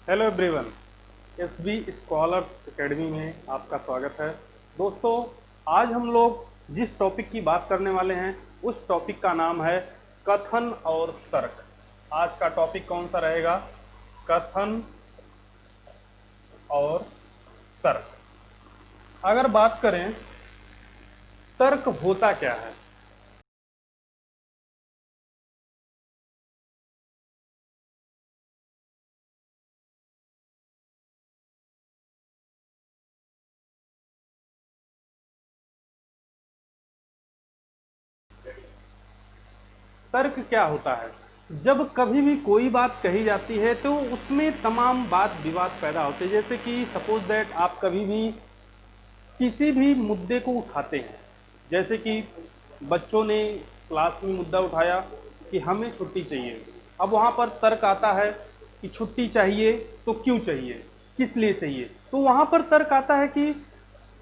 Hello everyone, SB scholars academy में आपका स्वागत है। दोस्तों, आज हम लोग जिस टॉपिक की बात करने वाले हैं उस टॉपिक का नाम है कथन और तर्क। आज का टॉपिक कौन सा रहेगा? कथन और तर्क। अगर बात करें तर्क होता क्या है, तर्क क्या होता है? जब कभी भी कोई बात कही जाती है तो उसमें तमाम बात विवाद पैदा होते हैं। जैसे कि सपोज दैट आप कभी भी किसी भी मुद्दे को उठाते हैं, जैसे कि बच्चों ने क्लास में मुद्दा उठाया कि हमें छुट्टी चाहिए। अब वहाँ पर तर्क आता है कि छुट्टी चाहिए तो क्यों चाहिए, किस लिए चाहिए। तो वहाँ पर तर्क आता है कि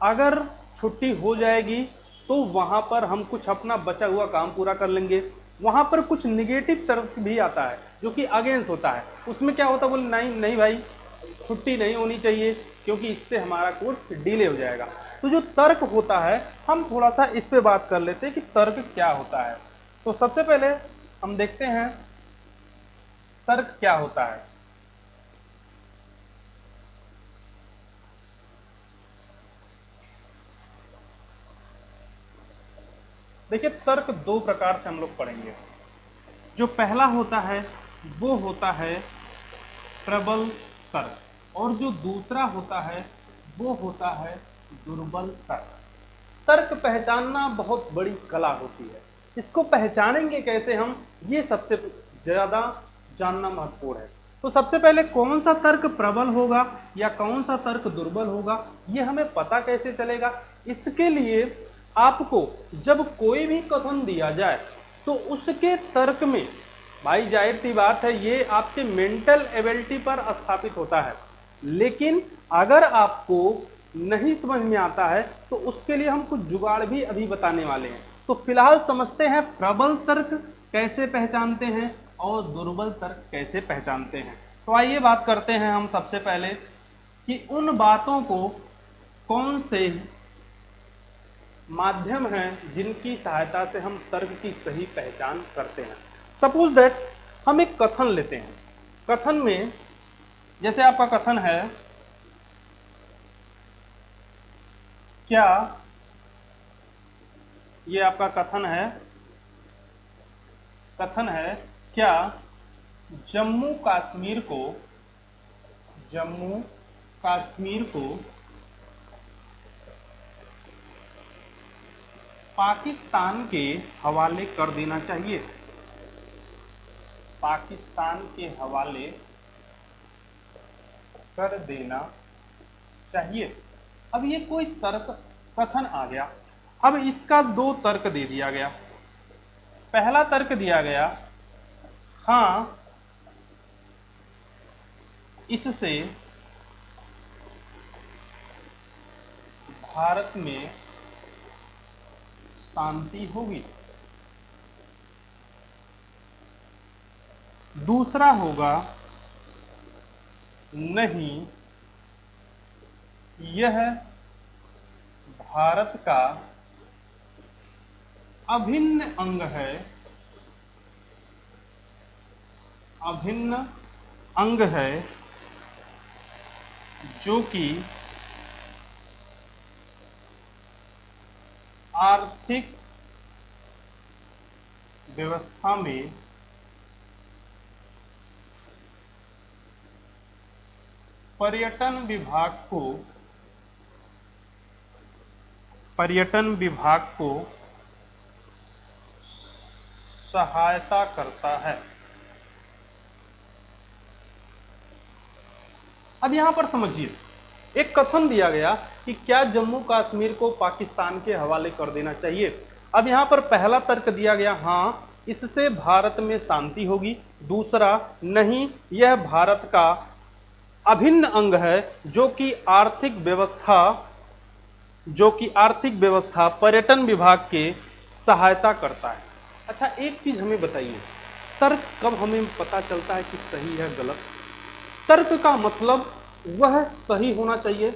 अगर छुट्टी हो जाएगी तो वहाँ पर हम कुछ अपना बचा हुआ काम पूरा कर लेंगे। वहाँ पर कुछ निगेटिव तर्क भी आता है जो कि अगेंस्ट होता है। उसमें क्या होता है, बोले नहीं नहीं भाई, छुट्टी नहीं होनी चाहिए क्योंकि इससे हमारा कोर्स डिले हो जाएगा। तो जो तर्क होता है, हम थोड़ा सा इस पे बात कर लेते हैं कि तर्क क्या होता है। तो सबसे पहले हम देखते हैं तर्क क्या होता है। देखिए, तर्क दो प्रकार से हम लोग पढ़ेंगे। जो पहला होता है वो होता है प्रबल तर्क, और जो दूसरा होता है वो होता है दुर्बल तर्क। तर्क पहचानना बहुत बड़ी कला होती है। इसको पहचानेंगे कैसे हम, ये सबसे ज्यादा जानना महत्वपूर्ण है। तो सबसे पहले कौन सा तर्क प्रबल होगा या कौन सा तर्क दुर्बल होगा, ये हमें पता कैसे चलेगा? इसके लिए आपको जब कोई भी कथन दिया जाए तो उसके तर्क में, भाई जाहिर सी बात है ये आपके मेंटल एबिलिटी पर स्थापित होता है, लेकिन अगर आपको नहीं समझ में आता है तो उसके लिए हम कुछ जुगाड़ भी अभी बताने वाले हैं। तो फिलहाल समझते हैं प्रबल तर्क कैसे पहचानते हैं और दुर्बल तर्क कैसे पहचानते हैं। तो आइए बात करते हैं हम सबसे पहले कि उन बातों को कौन से माध्यम हैं जिनकी सहायता से हम तर्क की सही पहचान करते हैं। सपोज दैट हम एक कथन लेते हैं। कथन में जैसे आपका कथन है, क्या, ये आपका कथन है क्या जम्मू कश्मीर को जम्मू कश्मीर को पाकिस्तान के हवाले कर देना चाहिए? पाकिस्तान के हवाले कर देना चाहिए। अब ये कोई तर्क कथन आ गया। अब इसका दो तर्क दे दिया गया। पहला तर्क दिया गया, हाँ इससे भारत में शांति होगी। दूसरा होगा, नहीं यह भारत का अभिन्न अंग है, अभिन्न अंग है जो कि आर्थिक व्यवस्था में पर्यटन विभाग को सहायता करता है। अब यहां पर समझिए, एक कथन दिया गया कि क्या जम्मू कश्मीर को पाकिस्तान के हवाले कर देना चाहिए। अब यहां पर पहला तर्क दिया गया, हाँ इससे भारत में शांति होगी। दूसरा, नहीं यह भारत का अभिन्न अंग है जो कि आर्थिक व्यवस्था पर्यटन विभाग के सहायता करता है। अच्छा, एक चीज हमें बताइए, तर्क कब हमें पता चलता है कि सही है गलत? तर्क का मतलब वह सही होना चाहिए,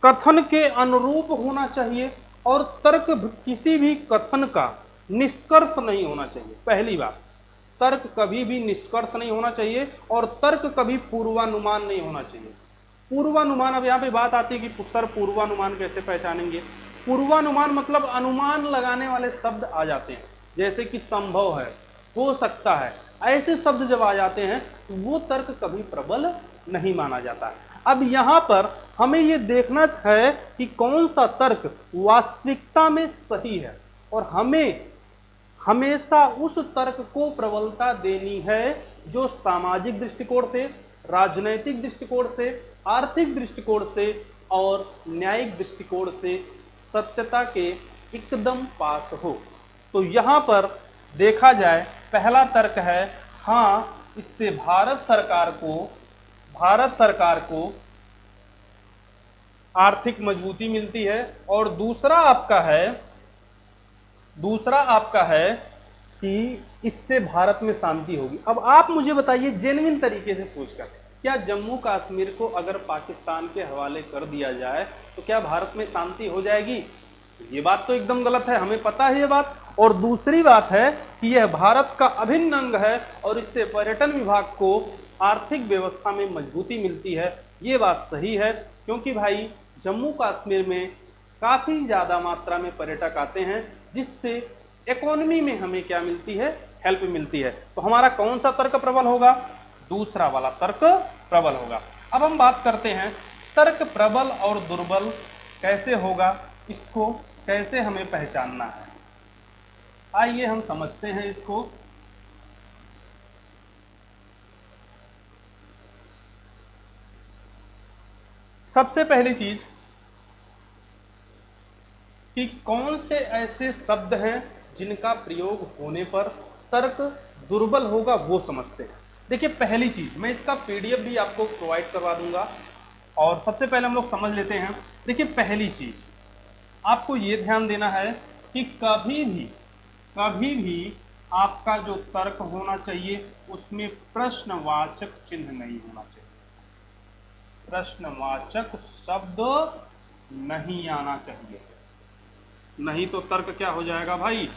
कथन के अनुरूप होना चाहिए, और तर्क किसी भी कथन का निष्कर्ष नहीं होना चाहिए। पहली बात, तर्क कभी भी निष्कर्ष नहीं होना चाहिए, और तर्क कभी पूर्वानुमान नहीं होना चाहिए। पूर्वानुमान, अब यहाँ पे बात आती है कि सर पूर्वानुमान कैसे पहचानेंगे। पूर्वानुमान मतलब अनुमान लगाने वाले शब्द आ जाते हैं, जैसे कि संभव है, हो सकता है, ऐसे शब्द जब आ जाते हैं तो वो तर्क कभी प्रबल नहीं माना जाता है। अब यहाँ पर हमें ये देखना है कि कौन सा तर्क वास्तविकता में सही है, और हमें हमेशा उस तर्क को प्रबलता देनी है जो सामाजिक दृष्टिकोण से, राजनैतिक दृष्टिकोण से, आर्थिक दृष्टिकोण से और न्यायिक दृष्टिकोण से सत्यता के एकदम पास हो। तो यहाँ पर देखा जाए, पहला तर्क है हाँ, इससे भारत सरकार को आर्थिक मजबूती मिलती है, और दूसरा आपका है कि इससे भारत में शांति होगी। अब आप मुझे बताइए जेन्युइन तरीके से सोचकर, क्या जम्मू कश्मीर को अगर पाकिस्तान के हवाले कर दिया जाए तो क्या भारत में शांति हो जाएगी? ये बात तो एकदम गलत है, हमें पता है ये बात। और दूसरी बात है कि यह भारत का अभिन्न अंग है, और इससे पर्यटन विभाग को आर्थिक व्यवस्था में मजबूती मिलती है। ये बात सही है, क्योंकि भाई जम्मू कश्मीर में काफ़ी ज़्यादा मात्रा में पर्यटक आते हैं, जिससे इकोनॉमी में हमें क्या मिलती है, हेल्प मिलती है। तो हमारा कौन सा तर्क प्रबल होगा? दूसरा वाला तर्क प्रबल होगा। अब हम बात करते हैं तर्क प्रबल और दुर्बल कैसे होगा, इसको कैसे हमें पहचानना है। आइए हम समझते हैं इसको। सबसे पहली चीज कि कौन से ऐसे शब्द हैं जिनका प्रयोग होने पर तर्क दुर्बल होगा, वो समझते हैं। देखिए पहली चीज, मैं इसका पीडीएफ भी आपको प्रोवाइड करवा दूंगा, और सबसे पहले हम लोग समझ लेते हैं। देखिए पहली चीज आपको ये ध्यान देना है कि कभी भी आपका जो तर्क होना चाहिए उसमें प्रश्नवाचक चिन्ह नहीं होना चाहिए, प्रश्नवाचक शब्द नहीं आना चाहिए, नहीं तो तर्क क्या हो जाएगा भाई,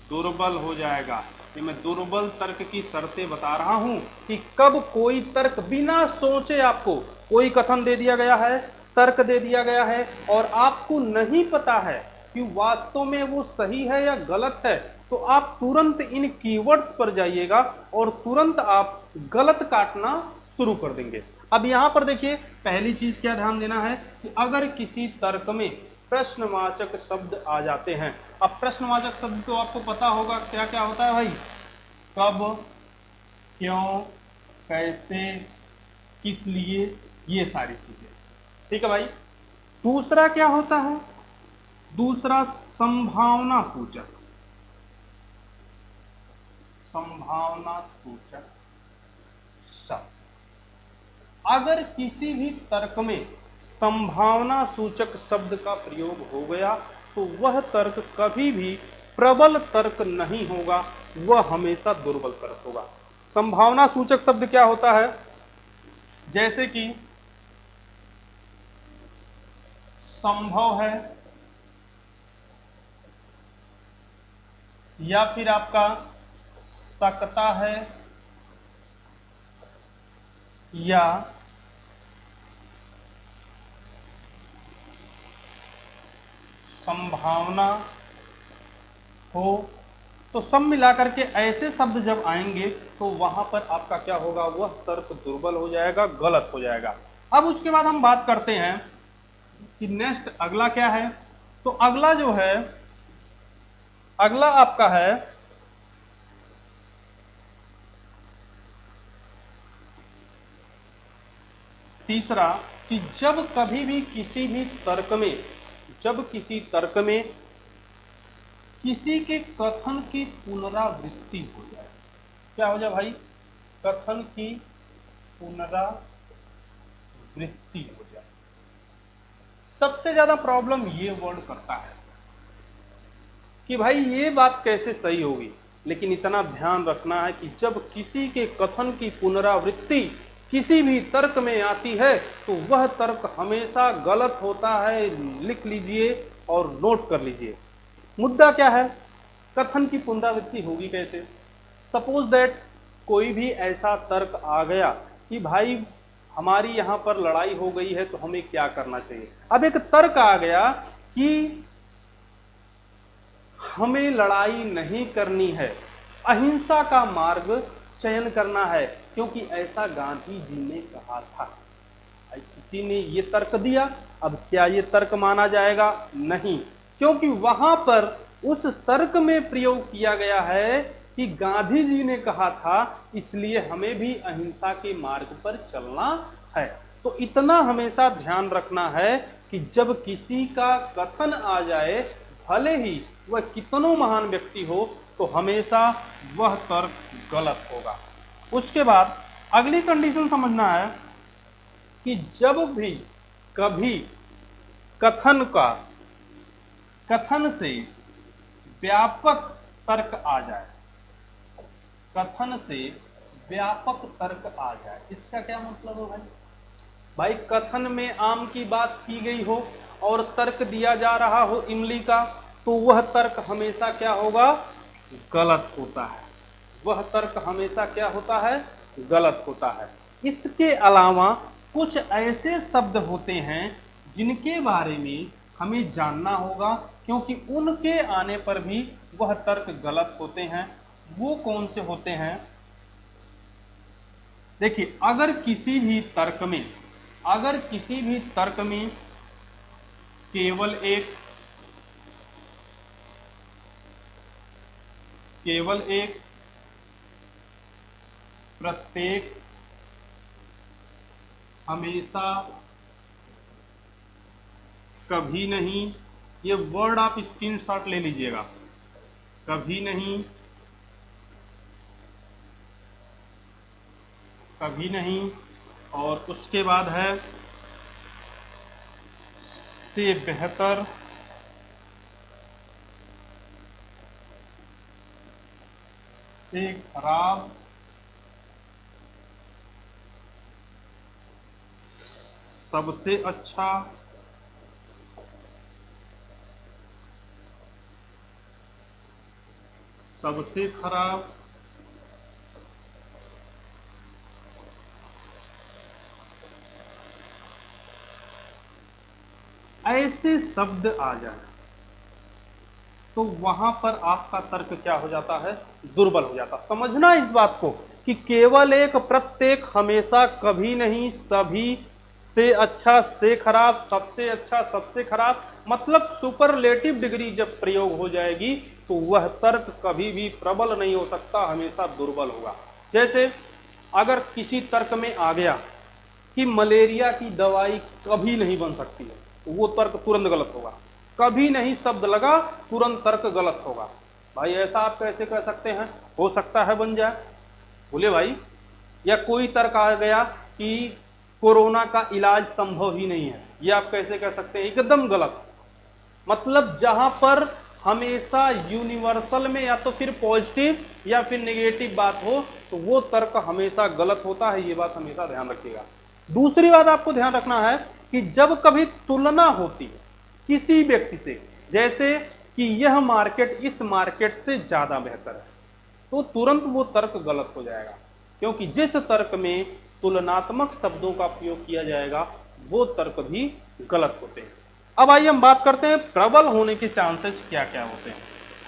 दुर्बल हो जाएगा। ये मैं दुर्बल तर्क की शर्तें बता रहा हूं कि कब कोई तर्क बिना सोचे, आपको कोई कथन दे दिया गया है, तर्क दे दिया गया है, और आपको नहीं पता है कि वास्तव में वो सही है या गलत है, तो आप तुरंत इन कीवर्ड्स पर जाइएगा और तुरंत आप गलत काटना शुरू कर देंगे। अब यहां पर देखिए पहली चीज क्या ध्यान देना है कि अगर किसी तर्क में प्रश्नवाचक शब्द आ जाते हैं, अब प्रश्नवाचक शब्द तो आपको पता होगा क्या क्या होता है भाई, कब, क्यों, कैसे, किस लिए, ये सारी चीजें, ठीक है भाई। दूसरा क्या होता है, दूसरा संभावना सूचक, संभावना सूचक शब्द। अगर किसी भी तर्क में संभावना सूचक शब्द का प्रयोग हो गया तो वह तर्क कभी भी प्रबल तर्क नहीं होगा, वह हमेशा दुर्बल तर्क होगा। संभावना सूचक शब्द क्या होता है, जैसे कि संभव है, या फिर आपका सकता है, या संभावना हो, तो सब मिलाकर के ऐसे शब्द जब आएंगे तो वहां पर आपका क्या होगा, वह तर्क दुर्बल हो जाएगा, गलत हो जाएगा। अब उसके बाद हम बात करते हैं कि नेक्स्ट अगला क्या है। तो अगला जो है, अगला आपका है तीसरा कि जब कभी भी किसी भी तर्क में, जब किसी तर्क में किसी के कथन की पुनरावृत्ति हो जाए, क्या हो जाए भाई, कथन की पुनरावृत्ति हो जाए। सबसे ज्यादा प्रॉब्लम ये वर्ड करता है कि भाई ये बात कैसे सही होगी, लेकिन इतना ध्यान रखना है कि जब किसी के कथन की पुनरावृत्ति किसी भी तर्क में आती है तो वह तर्क हमेशा गलत होता है। लिख लीजिए और नोट कर लीजिए। मुद्दा क्या है? कथन की पुनरावृत्ति होगी कैसे? सपोज दैट कोई भी ऐसा तर्क आ गया कि भाई हमारी यहाँ पर लड़ाई हो गई है तो हमें क्या करना चाहिए। अब एक तर्क आ गया कि हमें लड़ाई नहीं करनी है, अहिंसा का मार्ग चयन करना है, क्योंकि ऐसा गांधी जी ने कहा था। किसी ने ये तर्क दिया, अब क्या ये तर्क माना जाएगा? नहीं, क्योंकि वहां पर उस तर्क में प्रयोग किया गया है कि गांधी जी ने कहा था, इसलिए हमें भी अहिंसा के मार्ग पर चलना है। तो इतना हमेशा ध्यान रखना है कि जब किसी का कथन आ जाए, भले ही वह कितनों महान व्यक्ति हो, तो हमेशा वह तर्क गलत होगा। उसके बाद अगली कंडीशन समझना है कि जब भी कभी कथन से व्यापक तर्क आ जाए, कथन से व्यापक तर्क आ जाए, इसका क्या मतलब है भाई? भाई कथन में आम की बात की गई हो और तर्क दिया जा रहा हो इमली का, तो वह तर्क हमेशा क्या होगा? गलत होता है। वह तर्क हमेशा क्या होता है? गलत होता है। इसके अलावा कुछ ऐसे शब्द होते हैं जिनके बारे में हमें जानना होगा, क्योंकि उनके आने पर भी वह तर्क गलत होते हैं। वो कौन से होते हैं? देखिए, अगर किसी भी तर्क में केवल एक प्रत्येक हमेशा कभी नहीं, ये वर्ड आप स्क्रीनशॉट ले लीजिएगा, कभी नहीं, कभी नहीं, और उसके बाद है से बेहतर, से खराब, सबसे अच्छा, सबसे खराब, ऐसे शब्द आ जाए तो वहां पर आपका तर्क क्या हो जाता है? दुर्बल हो जाता। समझना इस बात को कि केवल एक प्रत्येक हमेशा कभी नहीं, सभी, से अच्छा, से खराब, सबसे अच्छा, सबसे खराब, मतलब सुपरलेटिव डिग्री जब प्रयोग हो जाएगी तो वह तर्क कभी भी प्रबल नहीं हो सकता, हमेशा दुर्बल होगा। जैसे अगर किसी तर्क में आ गया कि मलेरिया की दवाई कभी नहीं बन सकती है, तो वो तर्क तुरंत गलत होगा। कभी नहीं शब्द लगा, तुरंत तर्क गलत होगा। भाई ऐसा आप कैसे कह सकते हैं? हो सकता है बन जाए, बोले भाई। या कोई तर्क आ गया कि कोरोना का इलाज संभव ही नहीं है, ये आप कैसे कह सकते हैं? एकदम गलत। मतलब जहां पर हमेशा यूनिवर्सल में या तो फिर पॉजिटिव या फिर नेगेटिव बात हो, तो वो तर्क हमेशा गलत होता है। ये बात हमेशा ध्यान रखिएगा। दूसरी बात आपको ध्यान रखना है कि जब कभी तुलना होती है किसी व्यक्ति से, जैसे कि यह मार्केट इस मार्केट से ज्यादा बेहतर है, तो तुरंत वो तर्क गलत हो जाएगा, क्योंकि जिस तर्क में तुलनात्मक शब्दों का प्रयोग किया जाएगा वो तर्क भी गलत होते हैं। अब आइए हम बात करते हैं प्रबल होने के चांसेस क्या क्या होते हैं।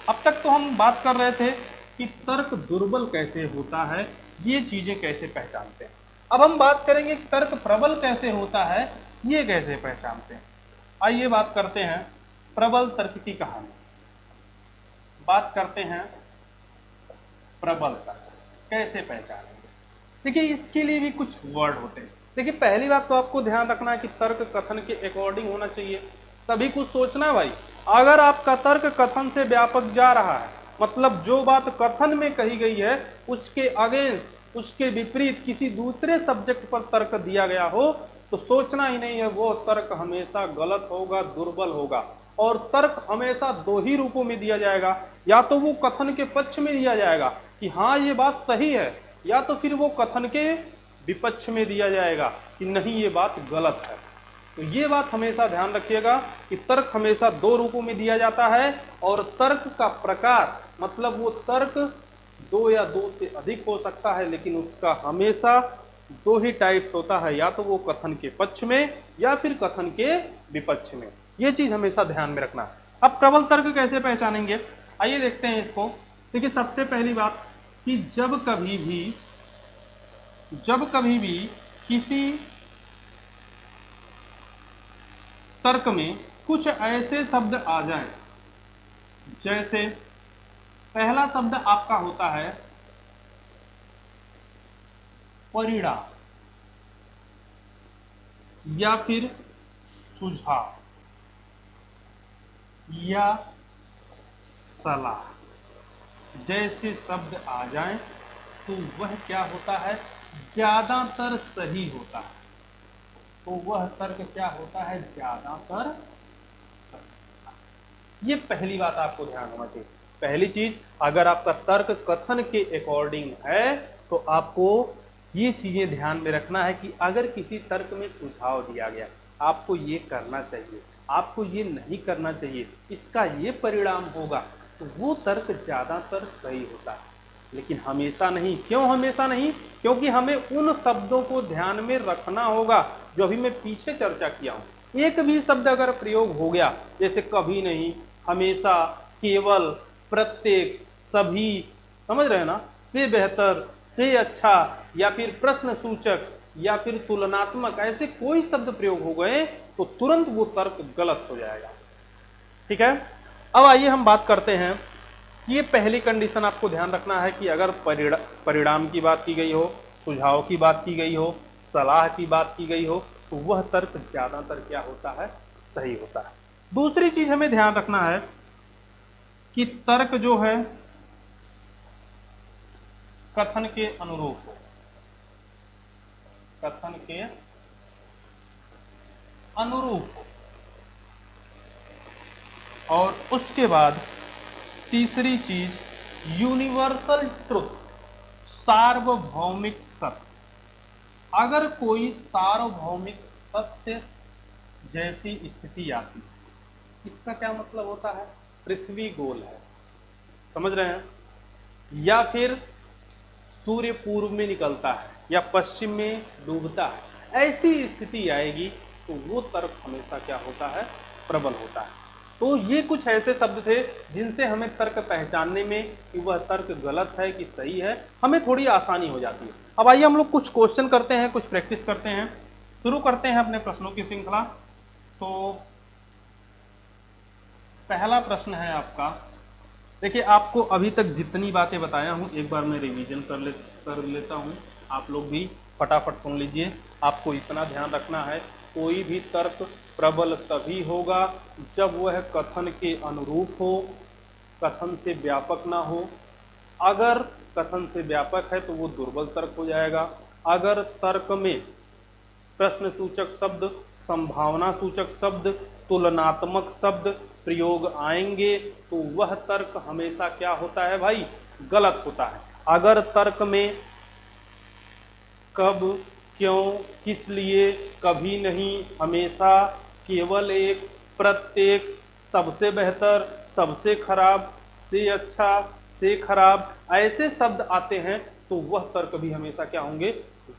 अब तक तो हम बात कर रहे थे कि तर्क दुर्बल कैसे होता है, ये चीजें कैसे पहचानते हैं। अब हम बात करेंगे तर्क प्रबल कैसे होता है, ये कैसे पहचानते हैं। आइए बात करते हैं प्रबल तर्क की कहानी। बात करते हैं प्रबल तर्क कैसे पहचानेंगे। देखिए, इसके लिए भी कुछ वर्ड होते हैं। देखिए, पहली बात तो आपको ध्यान रखना है कि तर्क कथन के अकॉर्डिंग होना चाहिए, तभी कुछ सोचना भाई। अगर आपका तर्क कथन से व्यापक जा रहा है, मतलब जो बात कथन में कही गई है उसके अगेंस्ट, उसके विपरीत किसी दूसरे सब्जेक्ट पर तर्क दिया गया हो, तो सोचना ही नहीं है, वो तर्क हमेशा गलत होगा, दुर्बल होगा। और तर्क हमेशा दो ही रूपों में दिया जाएगा, या तो वो कथन के पक्ष में दिया जाएगा कि हाँ ये बात सही है, या तो फिर वो कथन के विपक्ष में दिया जाएगा कि नहीं ये बात गलत है। तो ये बात हमेशा ध्यान रखिएगा कि तर्क हमेशा दो रूपों में दिया जाता है और तर्क का प्रकार मतलब वो तर्क दो या दो से अधिक हो सकता है, लेकिन उसका हमेशा दो ही टाइप्स होता है, या तो वो कथन के पक्ष में या फिर कथन के विपक्ष में। ये चीज हमेशा ध्यान में रखना। अब प्रबल तर्क कैसे पहचानेंगे, आइए देखते हैं इसको। देखिए सबसे पहली बात कि जब कभी भी किसी तर्क में कुछ ऐसे शब्द आ जाएं, जैसे पहला शब्द आपका होता है परिणाम या फिर सुझाव या सलाह, जैसे शब्द आ जाएं तो वह क्या होता है, ज्यादातर सही होता है। तो वह तर्क क्या होता है, ज्यादातर सही। ये पहली बात आपको ध्यान होना चाहिए। पहली चीज, अगर आपका तर्क कथन के अकॉर्डिंग है तो आपको ये चीजें ध्यान में रखना है कि अगर किसी तर्क में सुझाव दिया गया, आपको ये करना चाहिए, आपको ये नहीं करना चाहिए, इसका ये परिणाम होगा, तो वो तर्क ज्यादातर सही होता है, लेकिन हमेशा नहीं। क्यों हमेशा नहीं? क्योंकि हमें उन शब्दों को ध्यान में रखना होगा जो अभी मैं पीछे चर्चा किया हूं। एक भी शब्द अगर प्रयोग हो गया, जैसे कभी नहीं, हमेशा, केवल, प्रत्येक, सभी, समझ रहे हैं ना, से बेहतर, से अच्छा, या फिर प्रश्न सूचक या फिर तुलनात्मक, ऐसे कोई शब्द प्रयोग हो गए तो तुरंत वो तर्क गलत हो जाएगा। ठीक है, अब आइए हम बात करते हैं। ये पहली कंडीशन आपको ध्यान रखना है कि अगर परिणाम की बात की गई हो, सुझाव की बात की गई हो, सलाह की बात की गई हो, तो वह तर्क ज्यादातर क्या होता है, सही होता है। दूसरी चीज हमें ध्यान रखना है कि तर्क जो है कथन के अनुरूप हो, कथन के अनुरूप हो। और उसके बाद तीसरी चीज, यूनिवर्सल ट्रुथ, सार्वभौमिक सत्य। अगर कोई सार्वभौमिक सत्य जैसी स्थिति आती है, इसका क्या मतलब होता है, पृथ्वी गोल है, समझ रहे हैं, या फिर सूर्य पूर्व में निकलता है या पश्चिम में डूबता है, ऐसी स्थिति आएगी तो वो तर्क हमेशा क्या होता है, प्रबल होता है। तो ये कुछ ऐसे शब्द थे जिनसे हमें तर्क पहचानने में कि वह तर्क गलत है कि सही है, हमें थोड़ी आसानी हो जाती है। अब आइए हम लोग कुछ क्वेश्चन करते हैं, कुछ प्रैक्टिस करते हैं। शुरू करते हैं अपने प्रश्नों की श्रृंखला। तो पहला प्रश्न है आपका, देखिए आपको अभी तक जितनी बातें बताया हूँ एक बार मैं रिवीजन कर लेता हूँ, आप लोग भी फटाफट सुन लीजिए। आपको इतना ध्यान रखना है, कोई भी तर्क प्रबल तभी होगा जब वह कथन के अनुरूप हो, कथन से व्यापक ना हो। अगर कथन से व्यापक है तो वो दुर्बल तर्क हो जाएगा। अगर तर्क में प्रश्न सूचक शब्द, संभावना सूचक शब्द, तुलनात्मक शब्द प्रयोग आएंगे तो वह तर्क हमेशा क्या होता है भाई, गलत होता है। अगर तर्क में कब, क्यों, किस लिए, कभी नहीं, हमेशा, केवल एक, प्रत्येक, सबसे बेहतर, सबसे खराब, से अच्छा, से खराब, ऐसे शब्द आते हैं तो वह तर्क भी हमेशा क्या होंगे,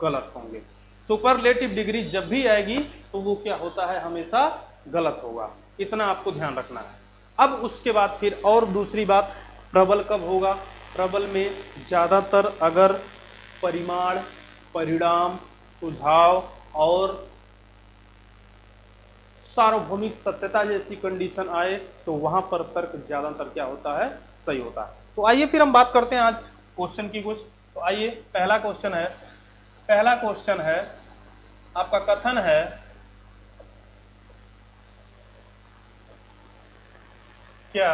गलत होंगे। सुपरलेटिव डिग्री जब भी आएगी तो वो क्या होता है, हमेशा गलत होगा। इतना आपको ध्यान रखना है। अब उसके बाद फिर और दूसरी बात, प्रबल कब होगा, प्रबल में ज्यादातर अगर परिमाण, परिणाम, सुझाव और सार्वभौमिक सत्यता जैसी कंडीशन आए तो वहां पर तर्क ज्यादातर क्या होता है, सही होता है। तो आइए फिर हम बात करते हैं आज क्वेश्चन की कुछ। तो आइए पहला क्वेश्चन है आपका, कथन है क्या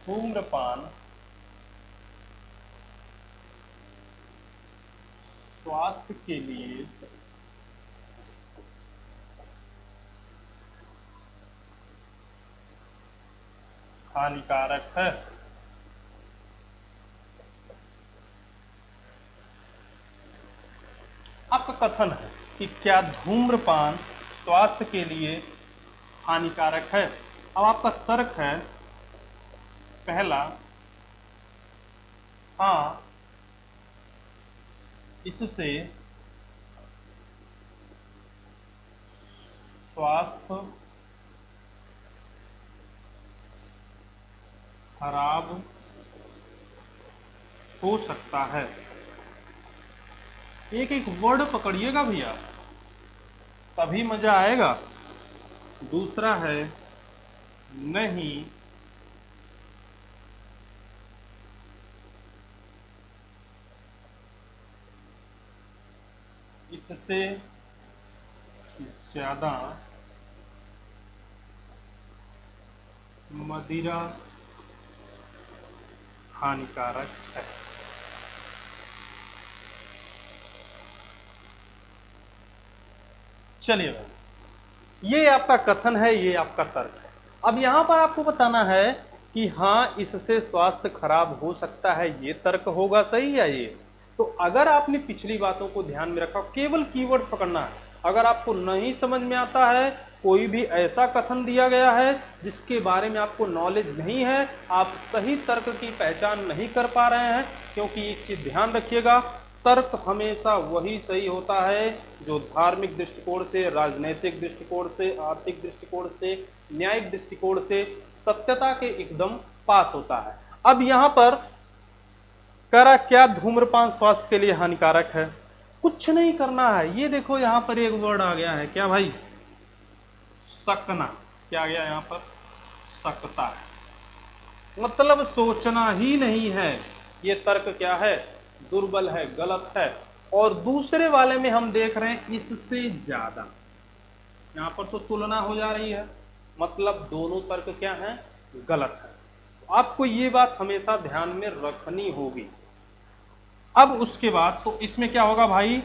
धूम्रपान स्वास्थ्य के लिए हानिकारक है। आपका कथन है कि क्या धूम्रपान स्वास्थ्य के लिए हानिकारक है। अब आपका तर्क है पहला, हाँ इससे स्वास्थ्य खराब हो सकता है। एक एक वर्ड पकड़िएगा भैया, तभी मजा आएगा। दूसरा है नहीं इससे ज्यादा मदिरा हानिकारक है। चलिए भाई, ये आपका कथन है, ये आपका तर्क है। अब यहां पर आपको बताना है कि हाँ इससे स्वास्थ्य खराब हो सकता है, ये तर्क होगा सही या ये। तो अगर आपने पिछली बातों को ध्यान में रखा, केवल कीवर्ड पकड़ना है। अगर आपको नहीं समझ में आता है, कोई भी ऐसा कथन दिया गया है जिसके बारे में आपको नॉलेज नहीं है, आप सही तर्क की पहचान नहीं कर पा रहे हैं, क्योंकि एक चीज ध्यान रखिएगा, तर्क हमेशा वही सही होता है जो धार्मिक दृष्टिकोण से, राजनीतिक दृष्टिकोण से, आर्थिक दृष्टिकोण से, न्यायिक दृष्टिकोण से सत्यता के एकदम पास होता है। अब यहां पर करा क्या धूम्रपान स्वास्थ्य के लिए हानिकारक है, कुछ नहीं करना है। ये देखो यहां पर एक वर्ड आ गया है, क्या भाई, सकना। क्या आ गया यहां पर, सकता है, मतलब सोचना ही नहीं है। ये तर्क क्या है, दुर्बल है, गलत है। और दूसरे वाले में हम देख रहे हैं इससे ज्यादा, यहां पर तो तुलना हो जा रही है, मतलब दोनों तर्क क्या हैं, गलत है। आपको ये बात हमेशा ध्यान में रखनी होगी। अब उसके बाद तो इसमें क्या होगा भाई,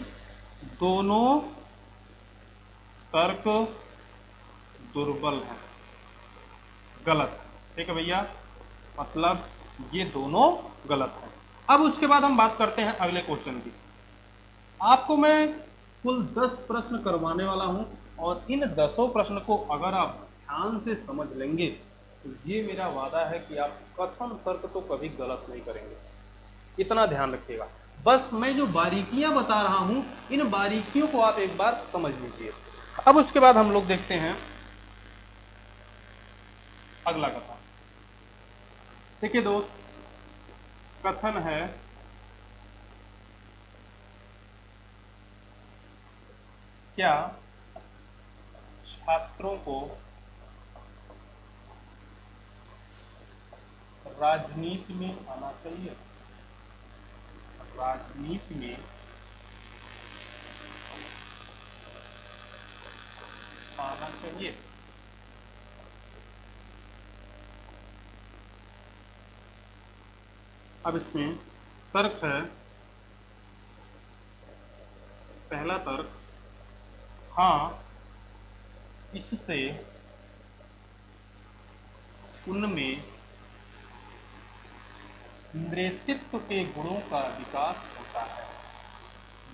दोनों तर्क दुर्बल है, गलत है। ठीक है भैया, मतलब ये दोनों गलत है। अब उसके बाद हम बात करते हैं अगले क्वेश्चन की। आपको मैं कुल 10 प्रश्न करवाने वाला हूं, और इन 10 प्रश्न को अगर आप ध्यान से समझ लेंगे तो ये मेरा वादा है कि आप कथन तर्क तो कभी गलत नहीं करेंगे। इतना ध्यान रखिएगा। बस मैं जो बारीकियां बता रहा हूं, इन बारीकियों को आप एक बार समझ लीजिए। अब उसके बाद हम लोग देखते हैं अगला कथन। देखिए दोस्त, कथन है क्या छात्रों को राजनीति में आना चाहिए, राजनीति में आना चाहिए। अब इसमें तर्क है, पहला तर्क, हाँ इससे उनमें नेतृत्व के गुणों का विकास होता है,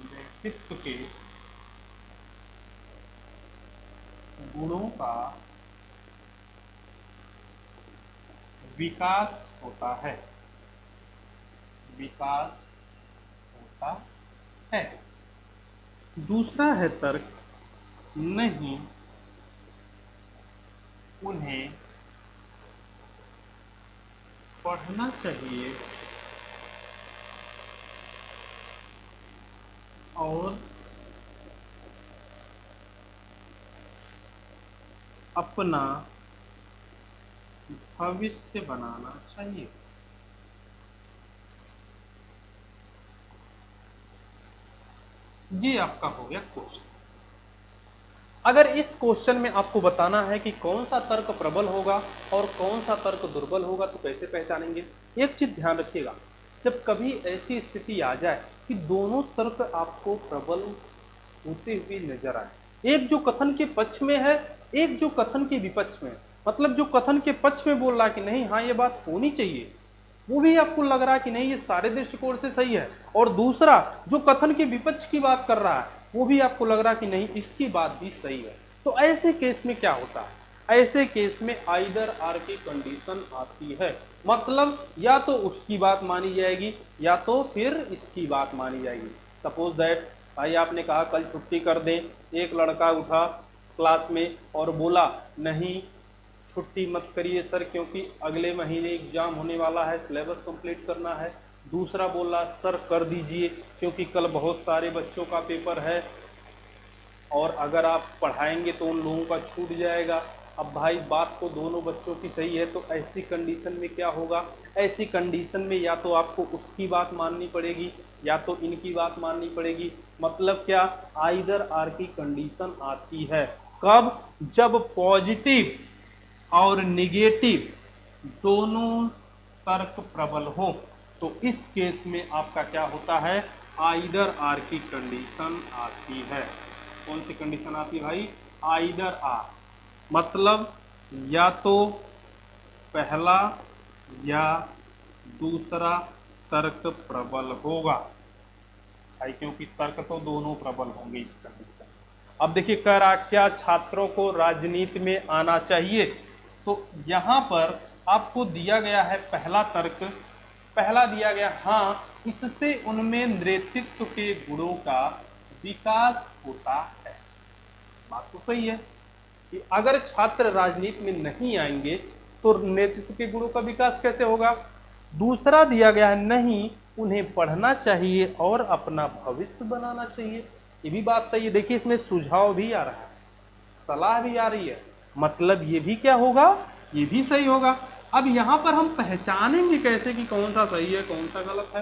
नेतृत्व के गुणों का विकास होता है, विकास होता है। दूसरा है तर्क, नहीं उन्हें पढ़ना चाहिए और अपना भविष्य बनाना चाहिए। ये आपका हो गया क्वेश्चन। अगर इस क्वेश्चन में आपको बताना है कि कौन सा तर्क प्रबल होगा और कौन सा तर्क दुर्बल होगा, तो कैसे पहचानेंगे। एक चीज ध्यान रखिएगा, जब कभी ऐसी स्थिति आ जाए कि दोनों तर्क आपको प्रबल होते हुए नजर आए, एक जो कथन के पक्ष में है, एक जो कथन के विपक्ष में, मतलब जो कथन के पक्ष में बोल रहा है कि नहीं हाँ ये बात होनी चाहिए, वो भी आपको लग रहा है कि नहीं ये सारे दृष्टिकोण से सही है, और दूसरा जो कथन के विपक्ष की बात कर रहा है वो भी आपको लग रहा कि नहीं इसकी बात भी सही है, तो ऐसे केस में क्या होता है, ऐसे केस में आइदर आर की कंडीशन आती है। मतलब या तो उसकी बात मानी जाएगी या तो फिर इसकी बात मानी जाएगी। सपोज दैट भाई आपने कहा कल छुट्टी कर दें, एक लड़का उठा क्लास में और बोला नहीं छुट्टी मत करिए सर क्योंकि अगले महीने एग्जाम होने वाला है, सिलेबस कंप्लीट करना है। दूसरा बोला सर कर दीजिए क्योंकि कल बहुत सारे बच्चों का पेपर है और अगर आप पढ़ाएंगे तो उन लोगों का छूट जाएगा। अब भाई बात तो दोनों बच्चों की सही है, तो ऐसी कंडीशन में क्या होगा, ऐसी कंडीशन में या तो आपको उसकी बात माननी पड़ेगी या तो इनकी बात माननी पड़ेगी। मतलब क्या, आइदर आर की कंडीशन आती है कब, जब पॉजिटिव और निगेटिव दोनों तर्क प्रबल हो। तो इस केस में आपका क्या होता है, आइदर आर की कंडीशन आती है। कौन सी कंडीशन आती है भाई, आइदर आर, मतलब या तो पहला या दूसरा तर्क प्रबल होगा भाई, क्योंकि तर्क तो दोनों प्रबल होंगे इस कंडीशन। अब देखिए कह रहा क्या छात्रों को राजनीति में आना चाहिए, तो यहां पर आपको दिया गया है पहला तर्क, पहला दिया गया हाँ इससे उनमें नेतृत्व के गुणों का विकास होता है। बात तो सही है कि अगर छात्र राजनीति में नहीं आएंगे तो नेतृत्व के गुणों का विकास कैसे होगा। दूसरा दिया गया है नहीं उन्हें पढ़ना चाहिए और अपना भविष्य बनाना चाहिए, ये भी बात सही है। देखिए इसमें सुझाव भी आ रहा है, सलाह भी आ रही है, मतलब ये भी क्या होगा, ये भी सही होगा। अब यहाँ पर हम पहचानेंगे कैसे कि कौन सा सही है कौन सा गलत है,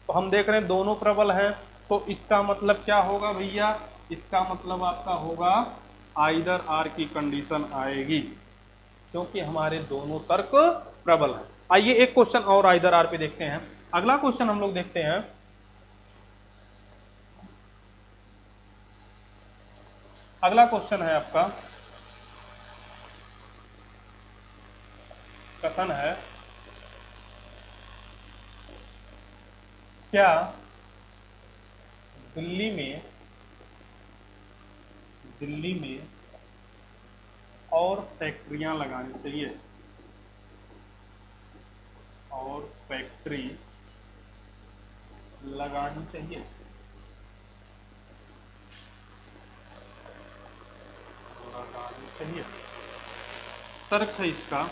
तो हम देख रहे हैं दोनों प्रबल हैं, तो इसका मतलब क्या होगा भैया, इसका मतलब आपका होगा आइदर आर की कंडीशन आएगी क्योंकि हमारे दोनों तर्क प्रबल हैं। आइए एक क्वेश्चन और आइदर आर पे देखते हैं। अगला क्वेश्चन हम लोग देखते हैं, अगला क्वेश्चन है आपका, कथन है क्या दिल्ली में और फैक्ट्रियां लगानी चाहिए, और फैक्ट्री लगानी चाहिए। लगानी चाहिए। तर्क है इसका,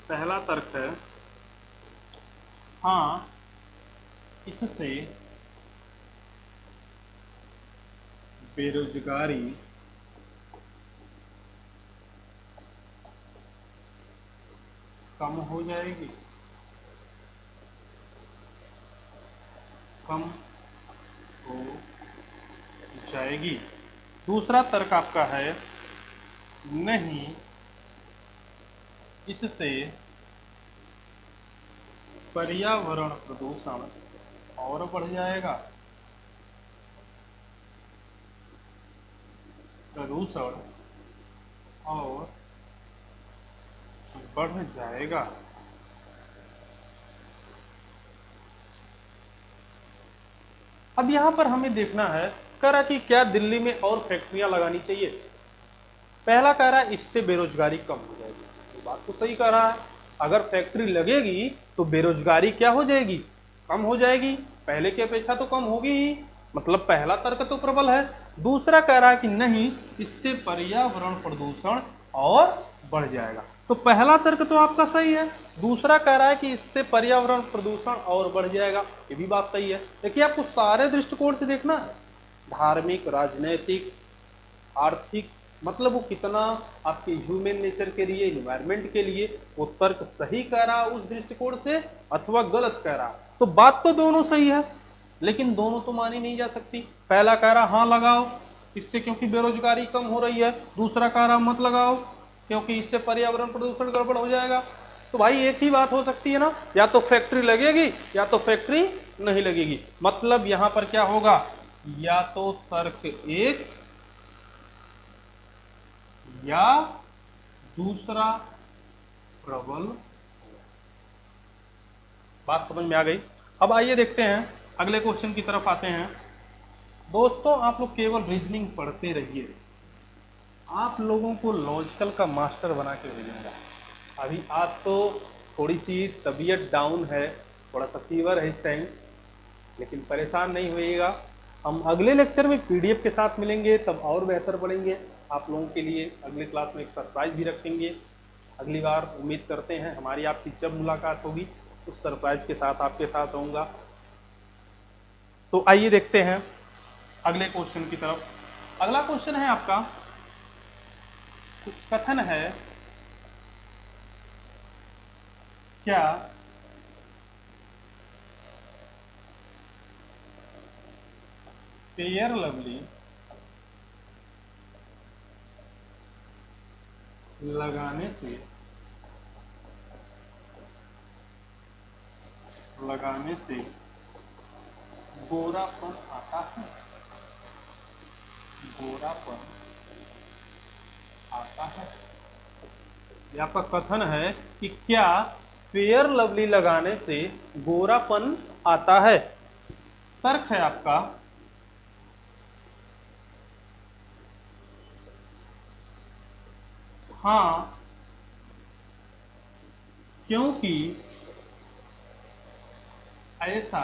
पहला तर्क है हाँ इससे बेरोजगारी कम हो जाएगी, कम हो जाएगी। दूसरा तर्क आपका है नहीं इससे पर्यावरण प्रदूषण और बढ़ जाएगा, प्रदूषण और बढ़ जाएगा। अब यहां पर हमें देखना है, कह रहा कि क्या दिल्ली में और फैक्ट्रियां लगानी चाहिए। पहला कह रहा है इससे बेरोजगारी कम हो जाएगी, ये बात तो सही कह रहा है, अगर फैक्ट्री लगेगी तो बेरोजगारी क्या हो जाएगी, कम हो जाएगी, पहले की अपेक्षा तो कम होगी ही, मतलब पहला तर्क तो प्रबल है। दूसरा कह रहा है कि नहीं इससे पर्यावरण प्रदूषण और बढ़ जाएगा, तो पहला तर्क तो आपका सही है, दूसरा कह रहा है कि इससे पर्यावरण प्रदूषण और बढ़ जाएगा, ये भी बात सही है। देखिए आपको सारे दृष्टिकोण से देखना है, धार्मिक, राजनैतिक, आर्थिक, मतलब वो कितना आपके ह्यूमन नेचर के लिए, इन्वायरमेंट के लिए वो तर्क सही कह रहा उस दृष्टिकोण से अथवा गलत कह रहा, तो बात तो दोनों सही है लेकिन दोनों तो मानी नहीं जा सकती। पहला कह रहा हाँ लगाओ इससे क्योंकि बेरोजगारी कम हो रही है, दूसरा कह रहा मत लगाओ क्योंकि इससे पर्यावरण प्रदूषण गड़बड़ हो जाएगा। तो भाई एक ही बात हो सकती है ना, या तो फैक्ट्री लगेगी या तो फैक्ट्री नहीं लगेगी। मतलब यहां पर क्या होगा, या तो तर्क एक या दूसरा प्रबल। बात समझ में आ गई। अब आइए देखते हैं अगले क्वेश्चन की तरफ आते हैं। दोस्तों आप लोग केवल रीजनिंग पढ़ते रहिए, आप लोगों को लॉजिकल का मास्टर बना के भेजूंगा। अभी आज तो थोड़ी सी तबीयत डाउन है, थोड़ा सा फीवर है इस टाइम, लेकिन परेशान नहीं होइएगा। हम अगले लेक्चर में पीडीएफ के साथ मिलेंगे, तब और बेहतर पढ़ेंगे आप लोगों के लिए। अगले क्लास में एक सरप्राइज भी रखेंगे। अगली बार उम्मीद करते हैं हमारी आपकी जब मुलाकात होगी उस सरप्राइज के साथ आपके साथ रहूँगा। तो आइए देखते हैं अगले क्वेश्चन की तरफ। अगला क्वेश्चन है आपका, कथन है क्या फेयर लवली लगाने से गोरापन आता है? गोरापन आता है। यह आपका कथन है कि क्या फेयर लवली लगाने से गोरापन आता है। तर्क है आपका हाँ, क्योंकि ऐसा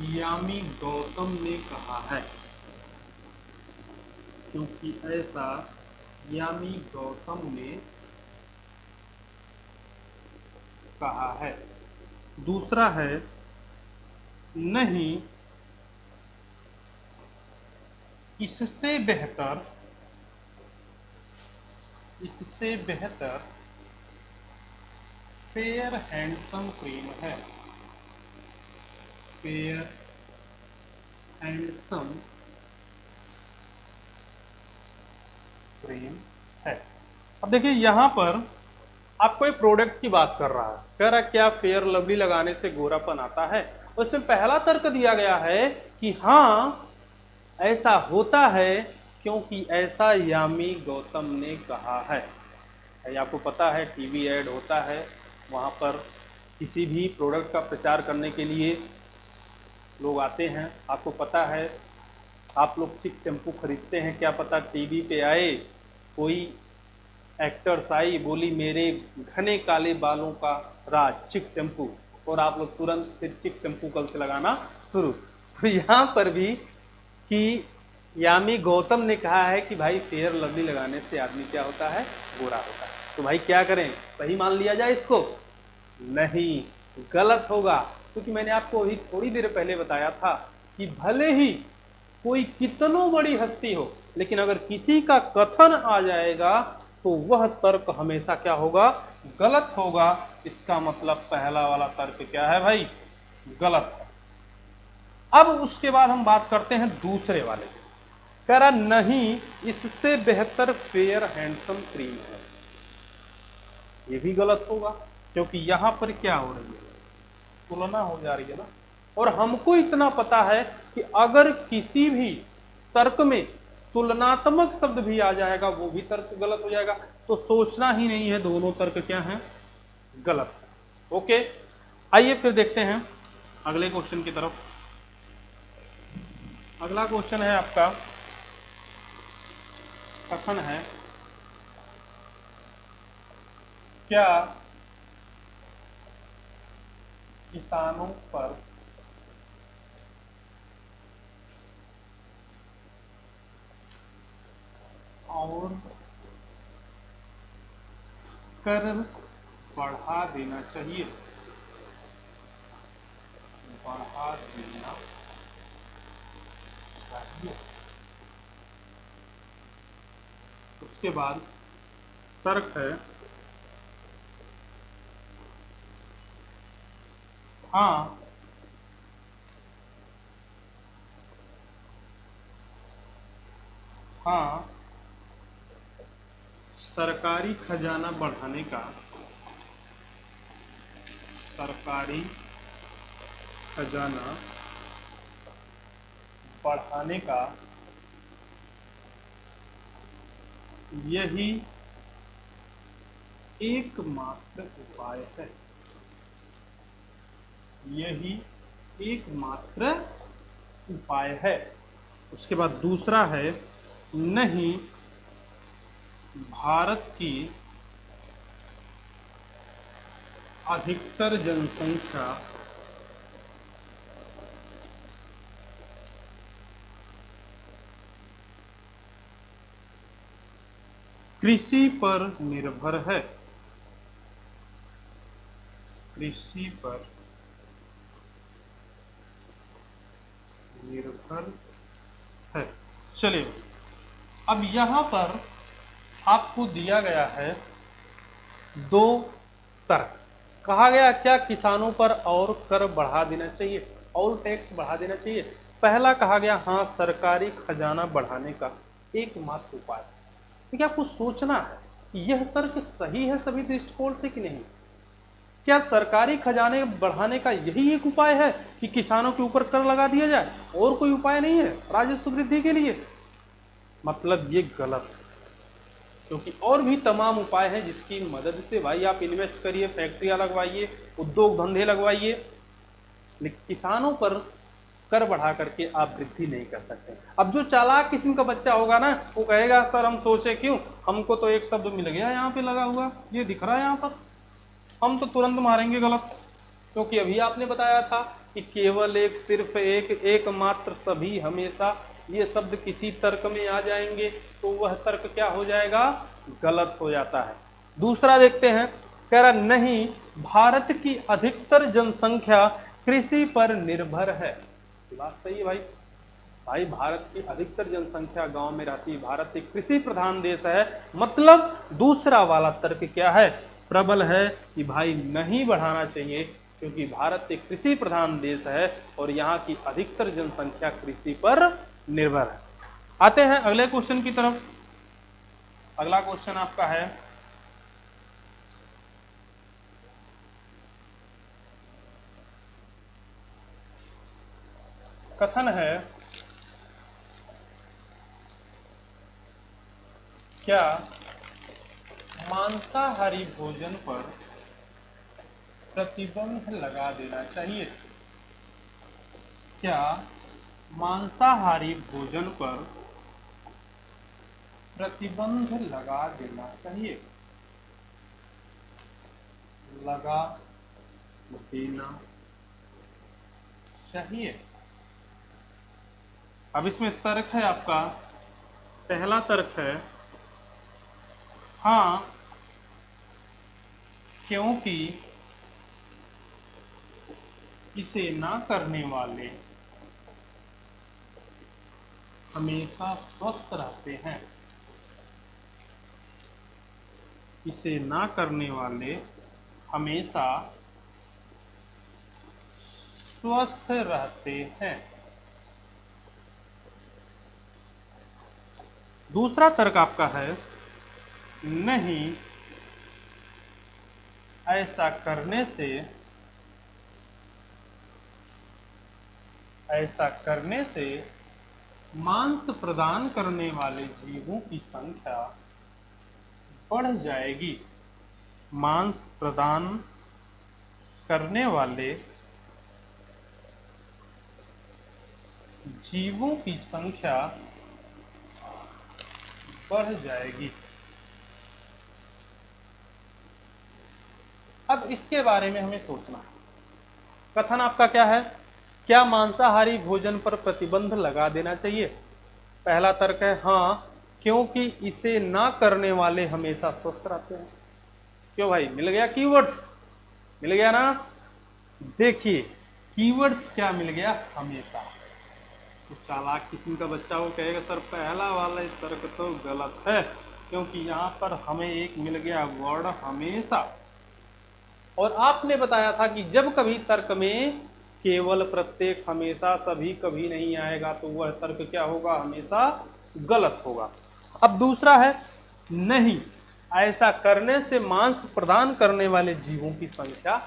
यामी गौतम ने कहा है। क्योंकि ऐसा यामी गौतम ने कहा है। दूसरा है, नहीं, इससे बेहतर फेयर हैंडसम क्रीम है। फेयर हैंडसम क्रीम है। अब देखिए यहां पर आपको एक प्रोडक्ट की बात कर रहा है, कह रहा क्या फेयर लवली लगाने से गोरापन आता है। उसमें पहला तर्क दिया गया है कि हाँ ऐसा होता है, क्योंकि ऐसा यामी गौतम ने कहा है। आपको पता है टीवी ऐड होता है, वहाँ पर किसी भी प्रोडक्ट का प्रचार करने के लिए लोग आते हैं। आपको पता है आप लोग चिक शैम्पू खरीदते हैं, क्या पता टीवी पे आए कोई एक्टर्स आई, बोली मेरे घने काले बालों का राज चिक शैम्पू, और आप लोग तुरंत फिर चिक शैम्पू कल से लगाना शुरू। तो यहाँ पर भी कि यामी गौतम ने कहा है कि भाई फेयर लवली लगाने से आदमी क्या होता है, गोरा होता है। तो भाई क्या करें, सही मान लिया जाए इसको? नहीं, गलत होगा। क्योंकि मैंने आपको अभी थोड़ी देर पहले बताया था कि भले ही कोई कितनों बड़ी हस्ती हो, लेकिन अगर किसी का कथन आ जाएगा तो वह तर्क हमेशा क्या होगा, गलत होगा। इसका मतलब पहला वाला तर्क क्या है भाई, गलत है। अब उसके बाद हम बात करते हैं दूसरे वाले। कह रहा नहीं, इससे बेहतर फेयर हैंडसम क्रीम है। ये भी गलत होगा, क्योंकि यहां पर क्या हो रही है, तुलना हो जा रही है ना। और हमको इतना पता है कि अगर किसी भी तर्क में तुलनात्मक शब्द भी आ जाएगा वो भी तर्क गलत हो जाएगा। तो सोचना ही नहीं है, दोनों तर्क क्या हैं, गलत है। ओके, आइए फिर देखते हैं अगले क्वेश्चन की तरफ। अगला क्वेश्चन है आपका, कथन है क्या किसानों पर और कर बढ़ा देना चाहिए? बढ़ा देना चाहिए। उसके बाद तर्क है हाँ, हाँ, सरकारी खजाना बढ़ाने का, सरकारी खजाना बढ़ाने का यही एकमात्र उपाय है। यही एकमात्र उपाय है। उसके बाद दूसरा है, नहीं भारत की अधिकतर जनसंख्या कृषि पर निर्भर है। कृषि पर निर्भर है। चलिए, अब यहां पर आपको दिया गया है दो तर्क। कहा गया क्या, किसानों पर और कर बढ़ा देना चाहिए, और टैक्स बढ़ा देना चाहिए। पहला कहा गया हाँ, सरकारी खजाना बढ़ाने का एकमात्र उपाय। देखिए, आपको सोचना है कि यह तर्क सही है सभी दृष्टिकोण से कि नहीं। क्या सरकारी खजाने बढ़ाने का यही एक उपाय है कि किसानों के ऊपर कर लगा दिया जाए, और कोई उपाय नहीं है राजस्व वृद्धि के लिए? मतलब ये गलत है, क्योंकि और भी तमाम उपाय हैं जिसकी मदद से भाई आप इन्वेस्ट करिए, फैक्ट्रियां लगवाइए, उद्योग धंधे लगवाइए, लेकिन किसानों पर कर बढ़ा करके आप वृद्धि नहीं कर सकते। अब जो चालाक किस्म का बच्चा होगा ना, वो कहेगा सर हम सोचे क्यों, हमको तो एक शब्द मिल गया यहाँ पे लगा हुआ, ये दिख रहा है यहाँ पर, हम तो तुरंत मारेंगे गलत। क्योंकि अभी आपने बताया था कि केवल एक, सिर्फ एक, एकमात्र, सभी, हमेशा, ये शब्द किसी तर्क में आ जाएंगे तो वह तर्क क्या हो जाएगा, गलत हो जाता है। दूसरा देखते हैं, कह रहा नहीं भारत की अधिकतर जनसंख्या कृषि पर निर्भर है। बात सही है भाई। भाई भारत की अधिकतर जनसंख्या गांव में रहती है, भारत एक कृषि प्रधान देश है, मतलब दूसरा वाला तर्क क्या है, प्रबल है कि भाई नहीं बढ़ाना चाहिए, क्योंकि भारत एक कृषि प्रधान देश है और यहाँ की अधिकतर जनसंख्या कृषि पर निर्भर है। आते हैं अगले क्वेश्चन की तरफ। अगला क्वेश्चन आपका है, कथन है क्या मांसाहारी भोजन पर प्रतिबंध लगा देना चाहिए। क्या मांसाहारी भोजन पर प्रतिबंध लगा देना चाहिए, लगा देना चाहिए। अब इसमें तर्क है आपका, पहला तर्क है हाँ, क्योंकि इसे ना करने वाले हमेशा स्वस्थ रहते हैं। इसे ना करने वाले हमेशा स्वस्थ रहते हैं। दूसरा तर्क आपका है नहीं, ऐसा करने से मांस प्रदान करने वाले जीवों की संख्या बढ़ जाएगी। मांस प्रदान करने वाले जीवों की संख्या बढ़ जाएगी। अब इसके बारे में हमें सोचना है। कथन आपका क्या है, क्या मांसाहारी भोजन पर प्रतिबंध लगा देना चाहिए। पहला तर्क है हाँ, क्योंकि इसे ना करने वाले हमेशा स्वस्थ रहते हैं। क्यों भाई, मिल गया कीवर्ड्स, मिल गया ना। देखिए कीवर्ड्स क्या मिल गया, हमेशा। तो चालाक किस्म का बच्चा वो कहेगा सर पहला वाला तर्क तो गलत है, क्योंकि यहाँ पर हमें एक मिल गया वर्ड हमेशा, और आपने बताया था कि जब कभी तर्क में केवल, प्रत्येक, हमेशा, सभी, कभी नहीं आएगा तो वह तर्क क्या होगा, हमेशा गलत होगा। अब दूसरा है नहीं, ऐसा करने से मांस प्रदान करने वाले जीवों की संख्या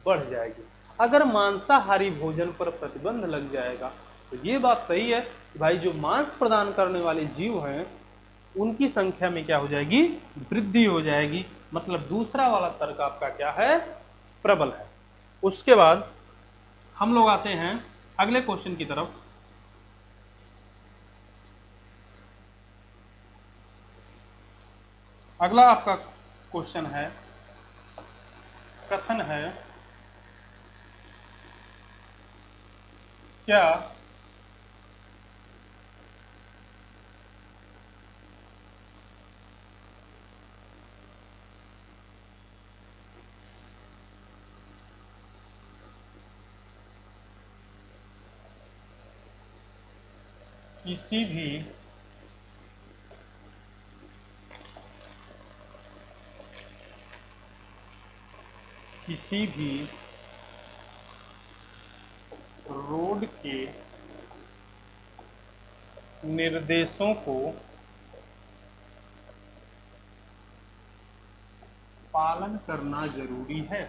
बढ़ जाएगी। अगर मांसाहारी भोजन पर प्रतिबंध लग जाएगा तो ये बात सही है कि भाई जो मांस प्रदान करने वाले जीव हैं उनकी संख्या में क्या हो जाएगी, वृद्धि हो जाएगी। मतलब दूसरा वाला तर्क आपका क्या है, प्रबल है। उसके बाद हम लोग आते हैं अगले क्वेश्चन की तरफ। अगला आपका क्वेश्चन है, कथन है, क्या किसी भी रोड के निर्देशों को पालन करना जरूरी है,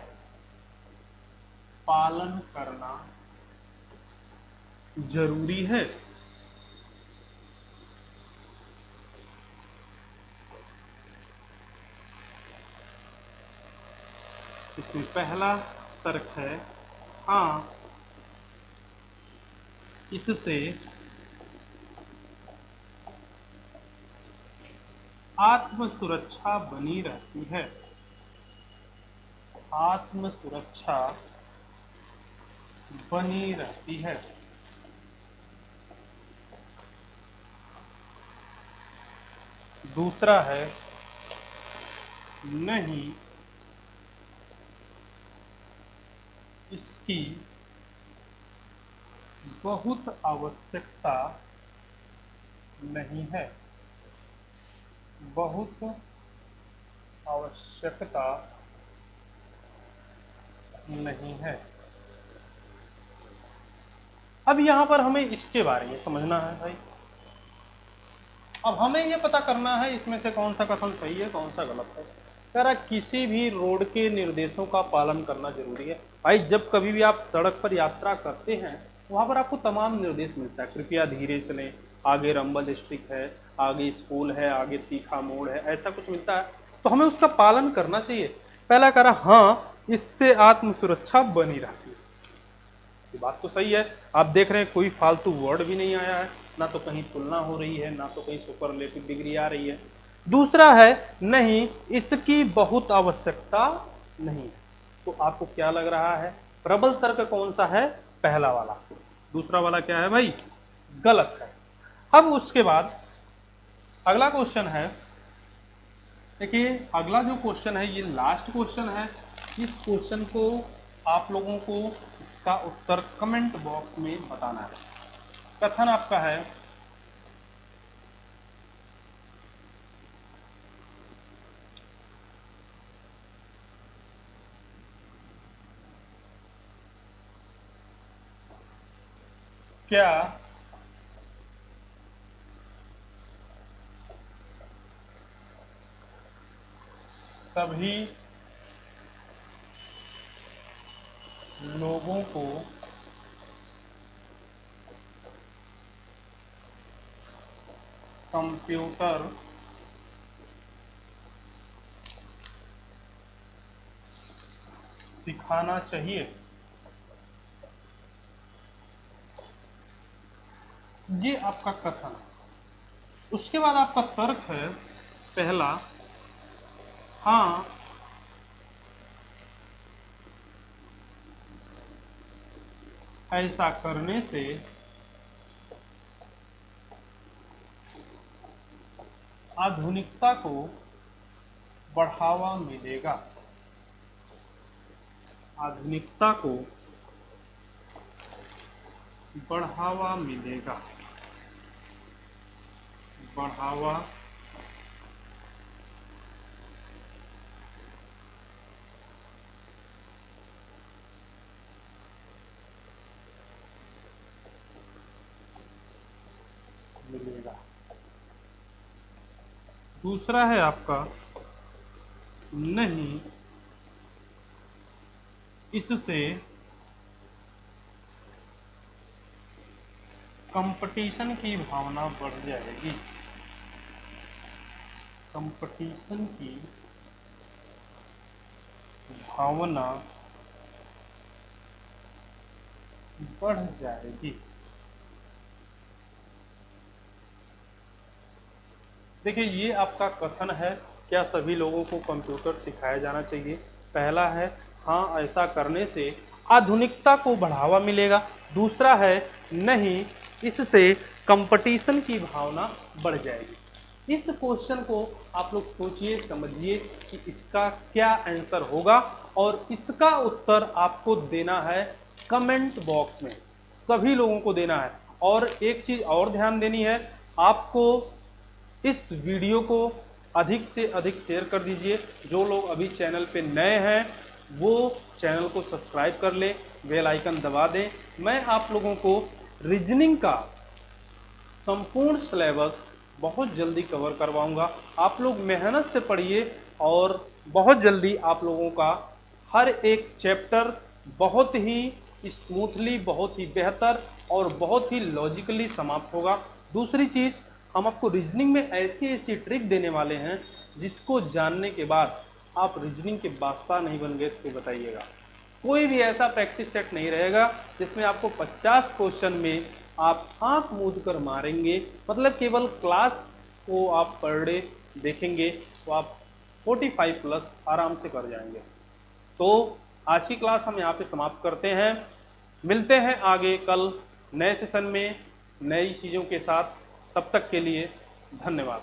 पालन करना जरूरी है। इसमें पहला तर्क है, हाँ इससे आत्म सुरक्षा बनी रहती है, आत्म सुरक्षा बनी रहती है। दूसरा है, नहीं इसकी बहुत आवश्यकता नहीं है, बहुत आवश्यकता नहीं है। अब यहां पर हमें इसके बारे में समझना है भाई। अब हमें यह पता करना है इसमें से कौन सा कथन सही है, कौन सा गलत है। कह रहा किसी भी रोड के निर्देशों का पालन करना जरूरी है। भाई जब कभी भी आप सड़क पर यात्रा करते हैं वहां पर आपको तमाम निर्देश मिलता है, कृपया धीरे चलें, आगे रंबल स्ट्रिक है, आगे स्कूल है, आगे तीखा मोड़ है, ऐसा कुछ मिलता है, तो हमें उसका पालन करना चाहिए। पहला कह रहा हाँ इससे आत्म सुरक्षा बनी रहती है, ये बात तो सही है। आप देख रहे हैं कोई फालतू वर्ड भी नहीं आया है, ना तो कहीं तुलना हो रही है, ना तो कहीं सुपरलेटिव डिग्री आ रही है। दूसरा है, नहीं इसकी बहुत आवश्यकता नहीं है। तो आपको क्या लग रहा है, प्रबल तर्क कौन सा है, पहला वाला। दूसरा वाला क्या है भाई, गलत है। अब उसके बाद अगला क्वेश्चन है, देखिए अगला जो क्वेश्चन है ये लास्ट क्वेश्चन है। इस क्वेश्चन को आप लोगों को इसका उत्तर कमेंट बॉक्स में बताना है। कथन आपका है, क्या सभी लोगों को कंप्यूटर सिखाना चाहिए। ये आपका कथन है। उसके बाद आपका तर्क है पहला, हाँ ऐसा करने से आधुनिकता को बढ़ावा मिलेगा, आधुनिकता को बढ़ावा मिलेगा, बढ़ावा मिलेगा। दूसरा है आपका, नहीं इससे कंपटीशन की भावना बढ़ जाएगी, कंपटीशन की भावना बढ़ जाएगी। देखिए ये आपका कथन है क्या सभी लोगों को कंप्यूटर सिखाया जाना चाहिए? पहला है हाँ, ऐसा करने से आधुनिकता को बढ़ावा मिलेगा। दूसरा है नहीं, इससे कंपटीशन की भावना बढ़ जाएगी। इस क्वेश्चन को आप लोग सोचिए, समझिए कि इसका क्या आंसर होगा और इसका उत्तर आपको देना है कमेंट बॉक्स में, सभी लोगों को देना है। और एक चीज और ध्यान देनी है, आपको इस वीडियो को अधिक से अधिक शेयर कर दीजिए। जो लोग अभी चैनल पे नए हैं वो चैनल को सब्सक्राइब कर लें, बेल आइकन दबा दें। मैं आप लोगों को रीजनिंग का संपूर्ण सिलेबस बहुत जल्दी कवर करवाऊंगा। आप लोग मेहनत से पढ़िए और बहुत जल्दी आप लोगों का हर एक चैप्टर बहुत ही स्मूथली, बहुत ही बेहतर और बहुत ही लॉजिकली समाप्त होगा। दूसरी चीज़, हम आपको रीजनिंग में ऐसी ऐसी ट्रिक देने वाले हैं जिसको जानने के बाद आप रीजनिंग के बादशाह नहीं बन गए तो बताइएगा। कोई भी ऐसा प्रैक्टिस सेट नहीं रहेगा जिसमें आपको 50 क्वेश्चन में आप आंख मूंद कर मारेंगे, मतलब केवल क्लास को आप पर डे देखेंगे तो आप 45 प्लस आराम से कर जाएंगे। तो आज की क्लास हम यहाँ पे समाप्त करते हैं। मिलते हैं आगे कल नए सेशन में नई चीज़ों के साथ। तब तक के लिए धन्यवाद।